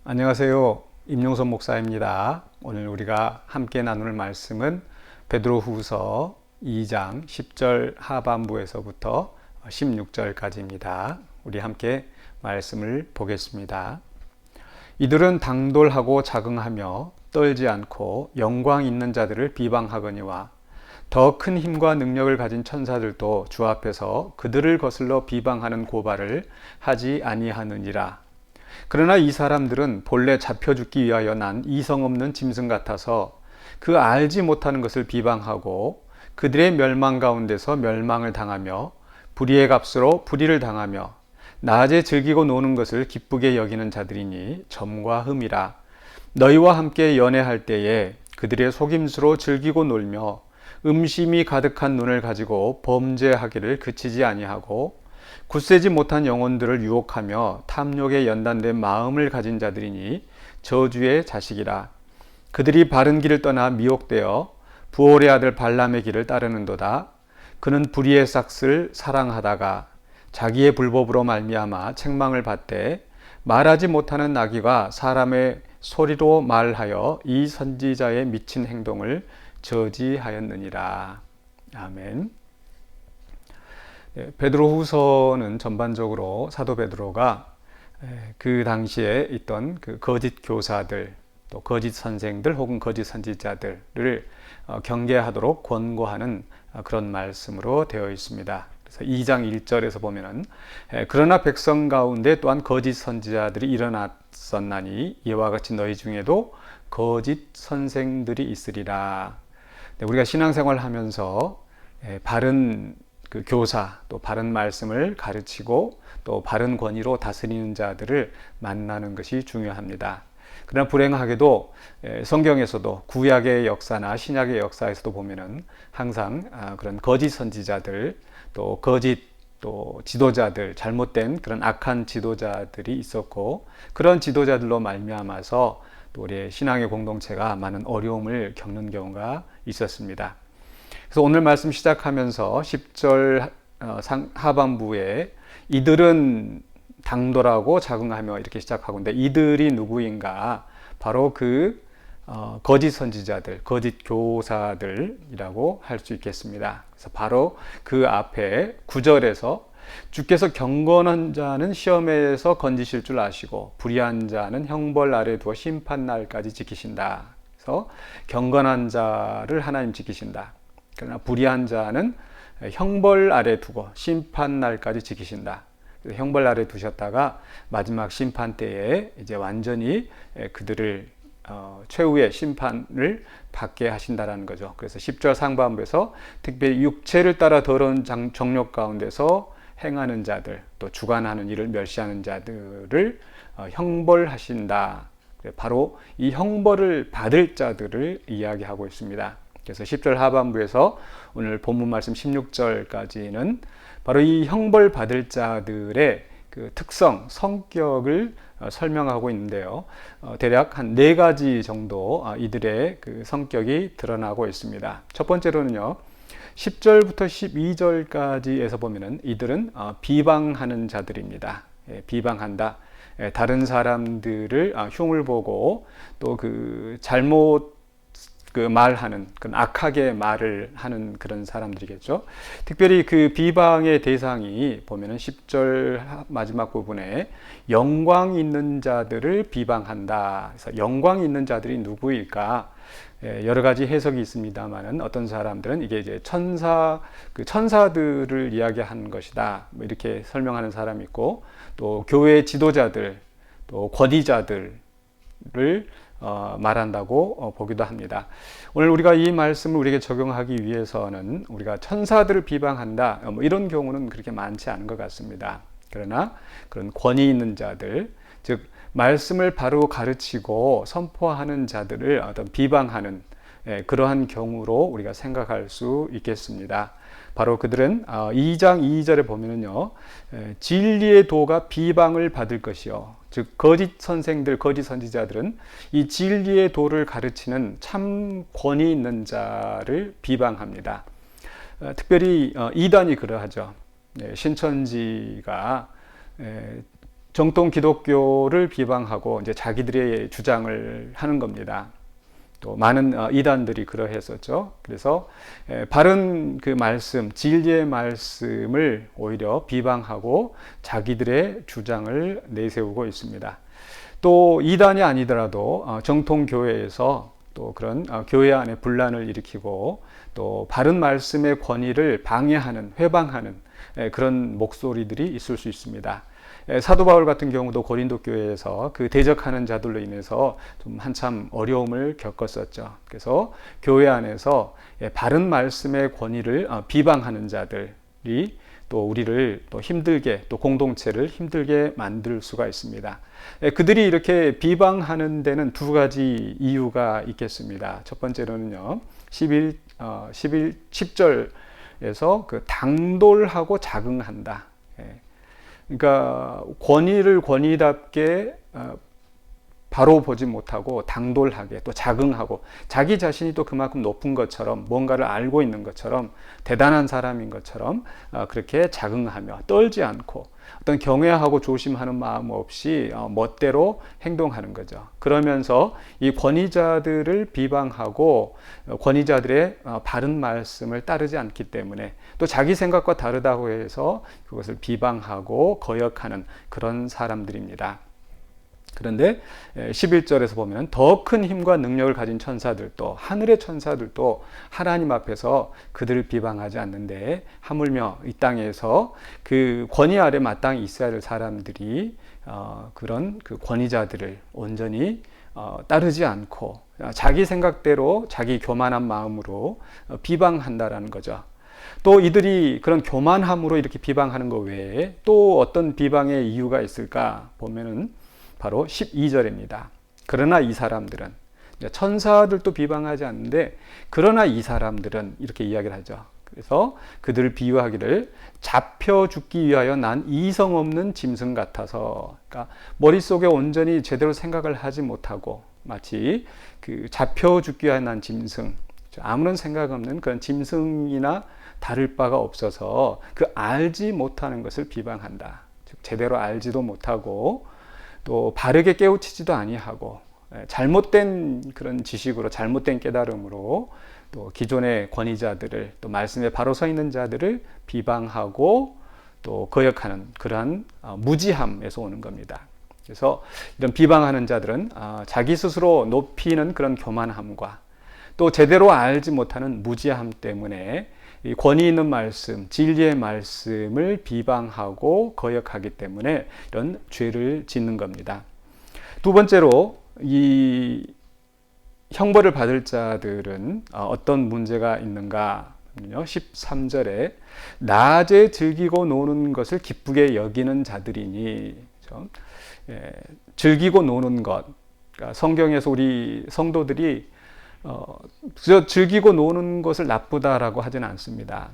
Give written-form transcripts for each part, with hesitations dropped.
안녕하세요. 임용선 목사입니다. 오늘 우리가 함께 나눌 말씀은 베드로후서 2장 10절 하반부에서부터 16절까지입니다. 우리 함께 말씀을 보겠습니다. 이들은 당돌하고 자긍하며 떨지 않고 영광 있는 자들을 비방하거니와 더 큰 힘과 능력을 가진 천사들도 주 앞에서 그들을 거슬러 비방하는 고발을 하지 아니하느니라. 그러나 이 사람들은 본래 잡혀 죽기 위하여 난 이성 없는 짐승 같아서 그 알지 못하는 것을 비방하고 그들의 멸망 가운데서 멸망을 당하며 불의의 값으로 불의를 당하며 낮에 즐기고 노는 것을 기쁘게 여기는 자들이니 점과 흠이라. 너희와 함께 연애할 때에 그들의 속임수로 즐기고 놀며 음심이 가득한 눈을 가지고 범죄하기를 그치지 아니하고 굳세지 못한 영혼들을 유혹하며 탐욕에 연단된 마음을 가진 자들이니 저주의 자식이라. 그들이 바른 길을 떠나 미혹되어 부올의 아들 발람의 길을 따르는도다. 그는 불의의 싹을 사랑하다가 자기의 불법으로 말미암아 책망을 받되 말하지 못하는 나귀가 사람의 소리로 말하여 이 선지자의 미친 행동을 저지하였느니라. 아멘. 베드로후서는 전반적으로 사도 베드로가 그 당시에 있던 그 거짓 교사들, 또 거짓 선생들 혹은 거짓 선지자들을 경계하도록 권고하는 그런 말씀으로 되어 있습니다. 그래서 2장 1절에서 보면은 그러나 백성 가운데 또한 거짓 선지자들이 일어났었나니 이와 같이 너희 중에도 거짓 선생들이 있으리라. 우리가 신앙생활을 하면서 바른 그 교사, 또 바른 말씀을 가르치고 또 바른 권위로 다스리는 자들을 만나는 것이 중요합니다. 그러나 불행하게도 성경에서도 구약의 역사나 신약의 역사에서도 보면은 항상 그런 거짓 선지자들, 또 거짓 또 지도자들, 잘못된 그런 악한 지도자들이 있었고, 그런 지도자들로 말미암아서 또 우리의 신앙의 공동체가 많은 어려움을 겪는 경우가 있었습니다. 그래서 오늘 말씀 시작하면서 10절 하반부에 이들은 당돌하고 자긍하며 이렇게 시작하고 있는데, 이들이 누구인가? 바로 그 거짓 선지자들, 거짓 교사들이라고 할 수 있겠습니다. 그래서 바로 그 앞에 9절에서 주께서 경건한 자는 시험에서 건지실 줄 아시고 불의한 자는 형벌 아래 두어 심판 날까지 지키신다. 그래서 경건한 자를 하나님 지키신다. 그러나 불의한 자는 형벌 아래 두고 심판 날까지 지키신다. 형벌 아래 두셨다가 마지막 심판 때에 이제 완전히 그들을 최후의 심판을 받게 하신다라는 거죠. 그래서 10절 상반부에서 특별히 육체를 따라 더러운 정욕 가운데서 행하는 자들, 또 주관하는 일을 멸시하는 자들을 형벌하신다. 바로 이 형벌을 받을 자들을 이야기하고 있습니다. 그래서 10절 하반부에서 오늘 본문 말씀 16절까지는 바로 이 형벌 받을 자들의 그 특성, 성격을 설명하고 있는데요. 대략 한 4가지 정도 이들의 그 성격이 드러나고 있습니다. 첫 번째로는요, 10절부터 12절까지에서 보면은 이들은 비방하는 자들입니다. 비방한다. 다른 사람들을 흉을 보고 또 그 잘못 그 말하는, 그 악하게 말을 하는 그런 사람들이겠죠. 특별히 그 비방의 대상이 보면은 10절 마지막 부분에 영광 있는 자들을 비방한다. 그래서 영광 있는 자들이 누구일까? 여러 가지 해석이 있습니다만은 어떤 사람들은 이게 이제 천사들을 이야기하는 것이다. 뭐 이렇게 설명하는 사람이 있고, 또 교회 지도자들, 또 권위자들을 말한다고 보기도 합니다. 오늘 우리가 이 말씀을 우리에게 적용하기 위해서는 우리가 천사들을 비방한다, 뭐 이런 경우는 그렇게 많지 않은 것 같습니다. 그러나 그런 권위 있는 자들, 즉 말씀을 바로 가르치고 선포하는 자들을 어떤 비방하는 그러한 경우로 우리가 생각할 수 있겠습니다. 바로 그들은 2장 2절에 보면은요, 진리의 도가 비방을 받을 것이요, 즉 거짓 선생들, 거짓 선지자들은 이 진리의 도를 가르치는 참 권위 있는 자를 비방합니다. 특별히 이단이 그러하죠. 신천지가 정통 기독교를 비방하고 이제 자기들의 주장을 하는 겁니다. 또 많은 이단들이 그러했었죠. 그래서 바른 그 말씀, 진리의 말씀을 오히려 비방하고 자기들의 주장을 내세우고 있습니다. 또 이단이 아니더라도 정통 교회에서 또 그런 교회 안에 분란을 일으키고 또 바른 말씀의 권위를 방해하는, 회방하는 그런 목소리들이 있을 수 있습니다. 사도 바울 같은 경우도 고린도 교회에서 그 대적하는 자들로 인해서 좀 한참 어려움을 겪었었죠. 그래서 교회 안에서 바른 말씀의 권위를 비방하는 자들이 또 우리를 또 힘들게, 또 공동체를 힘들게 만들 수가 있습니다. 그들이 이렇게 비방하는 데는 두 가지 이유가 있겠습니다. 첫 번째로는요, 10절에서 그 당돌하고 자긍한다. 그러니까 권위를 권위답게 바로 보지 못하고 당돌하게 또 자긍하고 자기 자신이 또 그만큼 높은 것처럼 뭔가를 알고 있는 것처럼 대단한 사람인 것처럼 그렇게 자긍하며 떨지 않고 어떤 경외하고 조심하는 마음 없이 멋대로 행동하는 거죠. 그러면서 이 권위자들을 비방하고 권위자들의 바른 말씀을 따르지 않기 때문에 또 자기 생각과 다르다고 해서 그것을 비방하고 거역하는 그런 사람들입니다. 그런데 11절에서 보면 더 큰 힘과 능력을 가진 천사들도, 하늘의 천사들도 하나님 앞에서 그들을 비방하지 않는데 하물며 이 땅에서 그 권위 아래 마땅히 있어야 할 사람들이 그런 그 권위자들을 온전히 따르지 않고 자기 생각대로 자기 교만한 마음으로 비방한다라는 거죠. 또 이들이 그런 교만함으로 이렇게 비방하는 것 외에 또 어떤 비방의 이유가 있을까 보면은 바로 12절입니다. 그러나 이 사람들은, 천사들도 비방하지 않는데 그러나 이 사람들은 이렇게 이야기를 하죠. 그래서 그들을 비유하기를 잡혀 죽기 위하여 난 이성 없는 짐승 같아서, 그러니까 머릿속에 온전히 제대로 생각을 하지 못하고 마치 그 잡혀 죽기 위하여 난 짐승, 아무런 생각 없는 그런 짐승이나 다를 바가 없어서 그 알지 못하는 것을 비방한다. 즉 제대로 알지도 못하고 또 바르게 깨우치지도 아니하고 잘못된 그런 지식으로, 잘못된 깨달음으로 또 기존의 권위자들을, 또 말씀에 바로 서 있는 자들을 비방하고 또 거역하는 그러한 무지함에서 오는 겁니다. 그래서 이런 비방하는 자들은 자기 스스로 높이는 그런 교만함과 또 제대로 알지 못하는 무지함 때문에 이 권위 있는 말씀, 진리의 말씀을 비방하고 거역하기 때문에 이런 죄를 짓는 겁니다. 두 번째로 이 형벌을 받을 자들은 어떤 문제가 있는가? 13절에 낮에 즐기고 노는 것을 기쁘게 여기는 자들이니, 즐기고 노는 것, 그러니까 성경에서 우리 성도들이 즐기고 노는 것을 나쁘다라고 하지는 않습니다.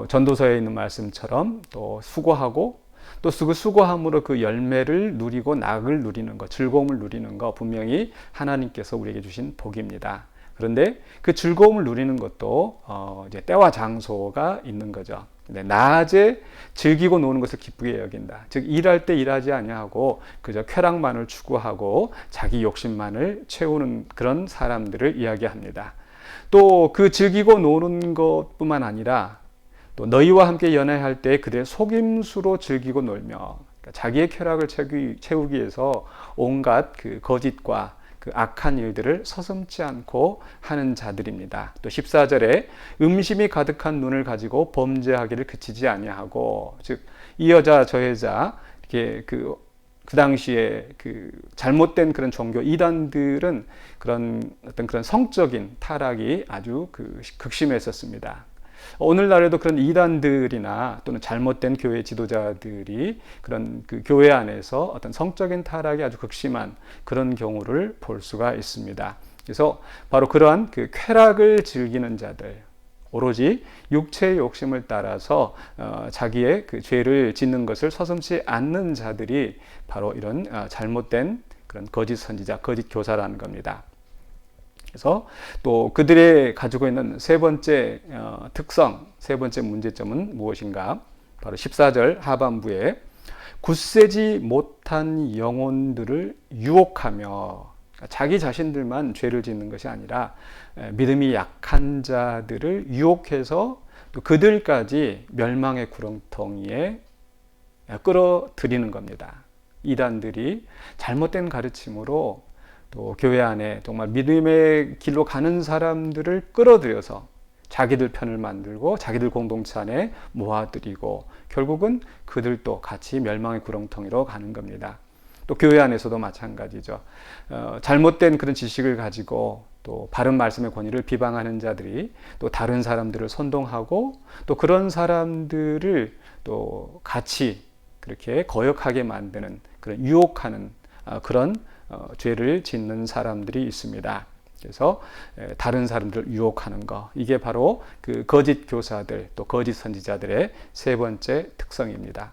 전도서에 있는 말씀처럼 또 수고하고 또 그 수고함으로 그 열매를 누리고 낙을 누리는 것, 즐거움을 누리는 것 분명히 하나님께서 우리에게 주신 복입니다. 그런데 그 즐거움을 누리는 것도 이제 때와 장소가 있는 거죠. 낮에 즐기고 노는 것을 기쁘게 여긴다. 즉 일할 때 일하지 아니하고 그저 쾌락만을 추구하고 자기 욕심만을 채우는 그런 사람들을 이야기합니다. 또 그 즐기고 노는 것뿐만 아니라 또 너희와 함께 연애할 때 그들의 속임수로 즐기고 놀며, 그러니까 자기의 쾌락을 채우기 위해서 온갖 그 거짓과 그 악한 일들을 서슴지 않고 하는 자들입니다. 또 14절에 음심이 가득한 눈을 가지고 범죄하기를 그치지 아니하고, 즉 이 여자 저 여자 이렇게 그 당시에 그 잘못된 그런 종교 이단들은 그런 어떤 그런 성적인 타락이 아주 그 극심했었습니다. 오늘날에도 그런 이단들이나 또는 잘못된 교회 지도자들이 그런 그 교회 안에서 어떤 성적인 타락이 아주 극심한 그런 경우를 볼 수가 있습니다. 그래서 바로 그러한 그 쾌락을 즐기는 자들, 오로지 육체의 욕심을 따라서 자기의 그 죄를 짓는 것을 서슴지 않는 자들이 바로 이런 잘못된 그런 거짓 선지자, 거짓 교사라는 겁니다. 그래서 또 그들의 가지고 있는 세 번째 특성, 세 번째 문제점은 무엇인가? 바로 14절 하반부에 굳세지 못한 영혼들을 유혹하며 자기 자신들만 죄를 짓는 것이 아니라 믿음이 약한 자들을 유혹해서 또 그들까지 멸망의 구렁텅이에 끌어들이는 겁니다. 이단들이 잘못된 가르침으로 또 교회 안에 정말 믿음의 길로 가는 사람들을 끌어들여서 자기들 편을 만들고 자기들 공동체 안에 모아들이고 결국은 그들도 같이 멸망의 구렁텅이로 가는 겁니다. 또 교회 안에서도 마찬가지죠. 잘못된 그런 지식을 가지고 또 바른 말씀의 권위를 비방하는 자들이 또 다른 사람들을 선동하고 또 그런 사람들을 또 같이 그렇게 거역하게 만드는 그런 유혹하는 그런 죄를 짓는 사람들이 있습니다. 그래서 다른 사람들을 유혹하는 거, 이게 바로 그 거짓 교사들 또 거짓 선지자들의 세 번째 특성입니다.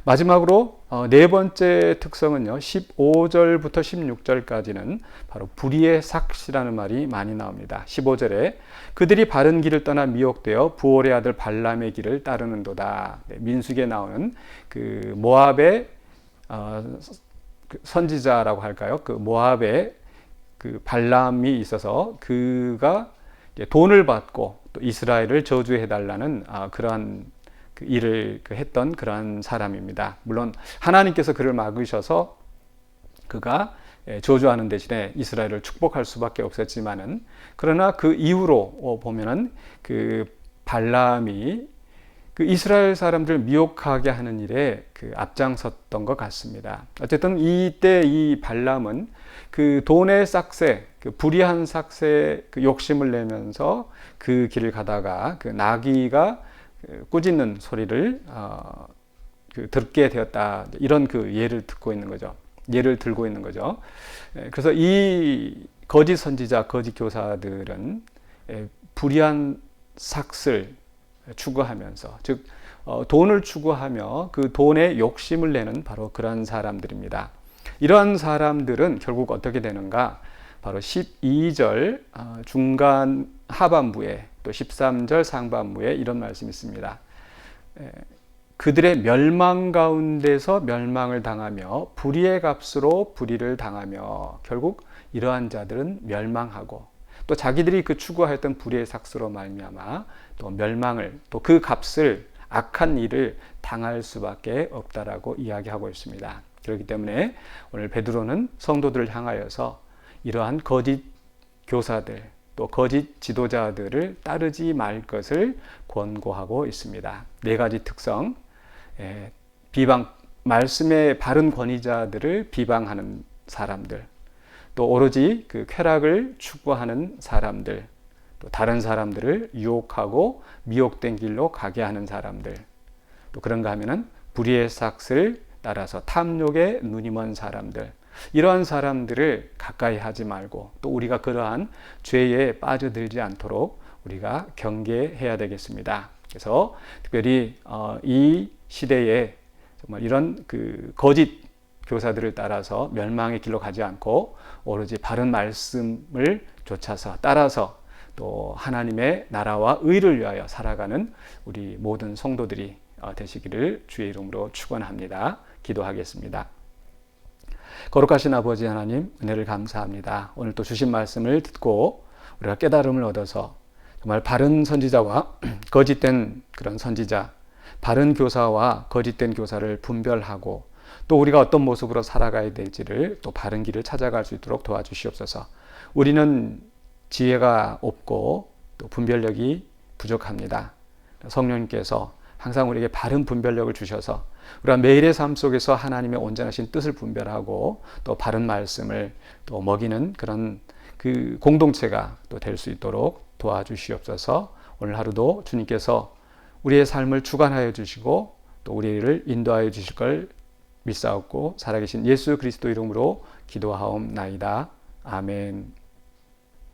마지막으로 네 번째 특성은요, 15절부터 16절까지는 바로 불의의 삭시라는 말이 많이 나옵니다. 15절에 그들이 바른 길을 떠나 미혹되어 부올의 아들 발람의 길을 따르는도다. 민수기에 나오는 그 모압의 선지자라고 할까요? 그 모압의 그 발람이 있어서 그가 돈을 받고 또 이스라엘을 저주해달라는 그러한 그 일을 했던 그러한 사람입니다. 물론 하나님께서 그를 막으셔서 그가 저주하는 대신에 이스라엘을 축복할 수밖에 없었지만은, 그러나 그 이후로 보면은 그 발람이 그 이스라엘 사람들을 미혹하게 하는 일에 그 앞장섰던 것 같습니다. 어쨌든 이때 이 발람은 그 돈의 삭새, 그 불의한 삭새 그 욕심을 내면서 그 길을 가다가 그 나귀가 꾸짖는 소리를 듣게 되었다. 이런 그 예를 듣고 있는 거죠. 예를 들고 있는 거죠. 그래서 이 거짓 선지자, 거짓 교사들은 불의한 삭슬 추구하면서, 즉 돈을 추구하며 그 돈에 욕심을 내는 바로 그러한 사람들입니다. 이러한 사람들은 결국 어떻게 되는가? 바로 12절 중간 하반부에 또 13절 상반부에 이런 말씀이 있습니다. 그들의 멸망 가운데서 멸망을 당하며 불의의 값으로 불의를 당하며, 결국 이러한 자들은 멸망하고 또 자기들이 그 추구하였던 불의의 삭스로 말미암아 또 멸망을, 또 그 값을, 악한 일을 당할 수밖에 없다라고 이야기하고 있습니다. 그렇기 때문에 오늘 베드로는 성도들을 향하여서 이러한 거짓 교사들 또 거짓 지도자들을 따르지 말 것을 권고하고 있습니다. 네 가지 특성, 비방, 말씀의 바른 권위자들을 비방하는 사람들, 또 오로지 그 쾌락을 추구하는 사람들, 또 다른 사람들을 유혹하고 미혹된 길로 가게 하는 사람들, 또 그런가 하면은 불의의 삭스를 따라서 탐욕에 눈이 먼 사람들, 이러한 사람들을 가까이 하지 말고 또 우리가 그러한 죄에 빠져들지 않도록 우리가 경계해야 되겠습니다. 그래서 특별히 이 시대에 정말 이런 그 거짓 교사들을 따라서 멸망의 길로 가지 않고 오로지 바른 말씀을 좇아서 따라서 또 하나님의 나라와 의를 위하여 살아가는 우리 모든 성도들이 되시기를 주의 이름으로 축원합니다. 기도하겠습니다. 거룩하신 아버지 하나님, 은혜를 감사합니다. 오늘 또 주신 말씀을 듣고 우리가 깨달음을 얻어서 정말 바른 선지자와 거짓된 그런 선지자, 바른 교사와 거짓된 교사를 분별하고 또 우리가 어떤 모습으로 살아가야 될지를 또 바른 길을 찾아갈 수 있도록 도와주시옵소서. 우리는 지혜가 없고 또 분별력이 부족합니다. 성령님께서 항상 우리에게 바른 분별력을 주셔서 우리가 매일의 삶 속에서 하나님의 온전하신 뜻을 분별하고 또 바른 말씀을 또 먹이는 그런 그 공동체가 또 될 수 있도록 도와주시옵소서. 오늘 하루도 주님께서 우리의 삶을 주관하여 주시고 또 우리를 인도하여 주실 걸 믿사옵고 살아계신 예수 그리스도 이름으로 기도하옵나이다. 아멘.